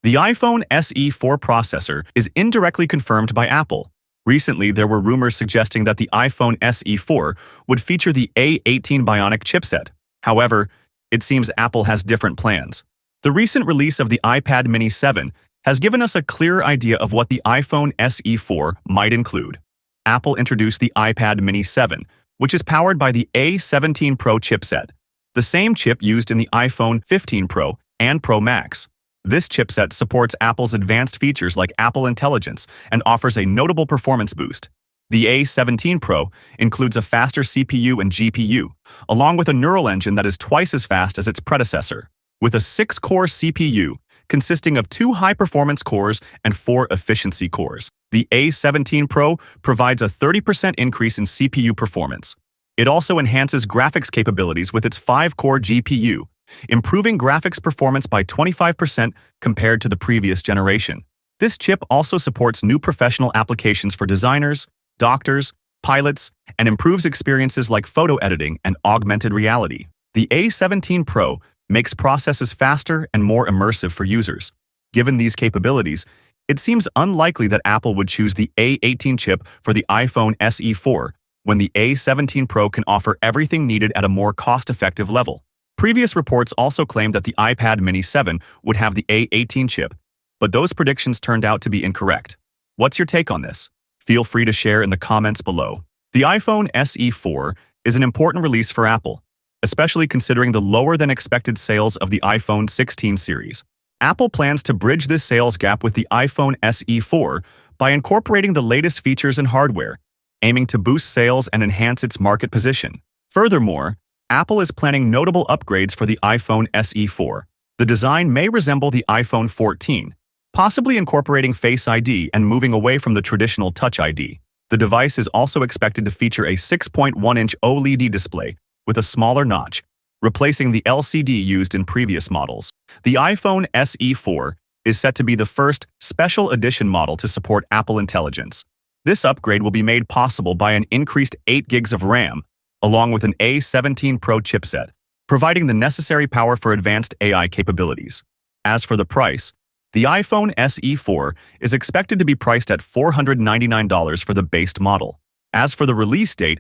The iPhone SE 4 processor is indirectly confirmed by Apple. Recently, there were rumors suggesting that the iPhone SE 4 would feature the A18 Bionic chipset. However, it seems Apple has different plans. The recent release of the iPad mini 7 has given us a clearer idea of what the iPhone SE 4 might include. Apple introduced the iPad mini 7, which is powered by the A17 Pro chipset, the same chip used in the iPhone 15 Pro and Pro Max. This chipset supports Apple's advanced features like Apple Intelligence and offers a notable performance boost. The A17 Pro includes a faster CPU and GPU, along with a neural engine that is twice as fast as its predecessor. With a 6-core CPU consisting of 2 high-performance cores and 4 efficiency cores, the A17 Pro provides a 30% increase in CPU performance. It also enhances graphics capabilities with its 5-core GPU, improving graphics performance by 25% compared to the previous generation. This chip also supports new professional applications for designers, doctors, pilots, and improves experiences like photo editing and augmented reality. The A17 Pro makes processes faster and more immersive for users. Given these capabilities, it seems unlikely that Apple would choose the A18 chip for the iPhone SE 4 when the A17 Pro can offer everything needed at a more cost-effective level. Previous reports also claimed that the iPad mini 7 would have the A18 chip, but those predictions turned out to be incorrect. What's your take on this? Feel free to share in the comments below. The iPhone SE 4 is an important release for Apple, especially considering the lower-than-expected sales of the iPhone 16 series. Apple plans to bridge this sales gap with the iPhone SE 4 by incorporating the latest features and hardware, aiming to boost sales and enhance its market position. Furthermore, Apple is planning notable upgrades for the iPhone SE 4. The design may resemble the iPhone 14, possibly incorporating Face ID and moving away from the traditional Touch ID. The device is also expected to feature a 6.1-inch OLED display with a smaller notch, replacing the LCD used in previous models. The iPhone SE 4 is set to be the first special edition model to support Apple Intelligence. This upgrade will be made possible by an increased 8 gigs of RAM, along with an A17 Pro chipset, providing the necessary power for advanced AI capabilities. As for the price, the iPhone SE 4 is expected to be priced at $499 for the base model. As for the release date,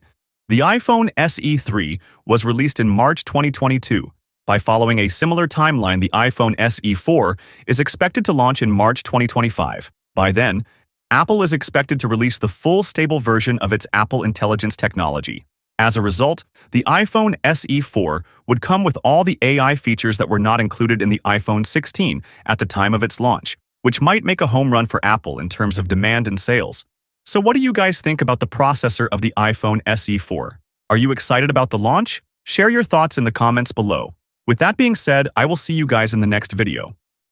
the iPhone SE 3 was released in March 2022. By following a similar timeline, the iPhone SE 4 is expected to launch in March 2025. By then, Apple is expected to release the full stable version of its Apple Intelligence technology. As a result, the iPhone SE 4 would come with all the AI features that were not included in the iPhone 16 at the time of its launch, which might make a home run for Apple in terms of demand and sales. So what do you guys think about the processor of the iPhone SE 4? Are you excited about the launch? Share your thoughts in the comments below. With that being said, I will see you guys in the next video.